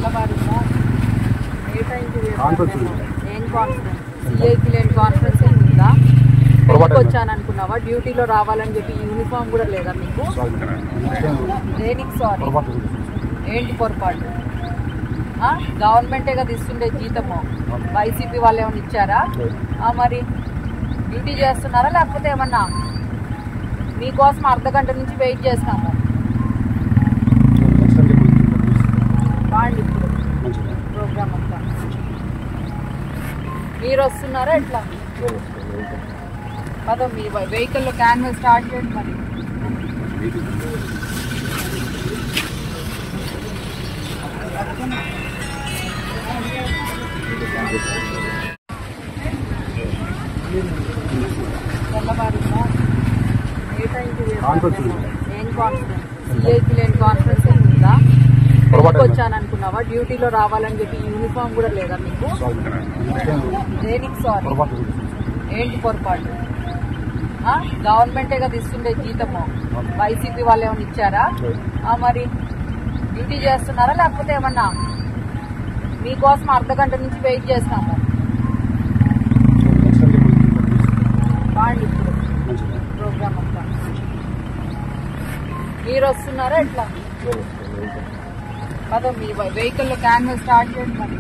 తెల్లవారుమో ఏ టైంకి ఏం కాన్ఫరెన్స్ సిఐకి లేని కాన్ఫరెన్స్ ఏమి ఉందా? ఎందుకు వచ్చాను అనుకున్నావా? డ్యూటీలో రావాలని చెప్పి యూనిఫామ్ కూడా లేదా మీకు? దేనికి సారీ? ఏంటి పొరపాటు? గవర్నమెంటే కదా ఇస్తుండే జీతము, వైసీపీ వాళ్ళు ఏమైనా ఇచ్చారా? మరి డ్యూటీ చేస్తున్నారా లేకపోతే ఏమన్నా మీకోసం అర్ధగంట నుంచి వెయిట్ చేస్తాము. బాగుంది ఇప్పుడు ప్రోగ్రామ్ అంతా. మీరు వస్తున్నారా ఎట్లా? కదా మీ వెహికల్లో క్యాన్వాస్ స్టార్ట్ చేయండి మరి. తెల్లవారుమో ఏ టైంకి ఏం కాన్ఫరెన్స్? సిఐకి లేని కాన్ఫరెన్స్ ఏమి ఉందా? ఎందుకు వచ్చాను అనుకున్నావా? డ్యూటీలో రావాలని చెప్పి యూనిఫామ్ కూడా లేదా మీకు? దేనికి సారీ? ఏంటి పొరపాటు? గవర్నమెంటే కదా ఇస్తుండే జీతము, వైసీపీ వాళ్ళు ఏమైనా ఇచ్చారా? మరి డ్యూటీ చేస్తున్నారా లేకపోతే ఏమన్నా మీకోసం అర్ధగంట నుంచి వెయిట్ చేస్తాము. బాగుంది ఇప్పుడు ప్రోగ్రామ్ అంతా. మీరు వస్తున్నారా ఎట్లా? కదా మీ వెహికల్లో క్యాన్వాస్ స్టార్ట్ చేయండి మరి.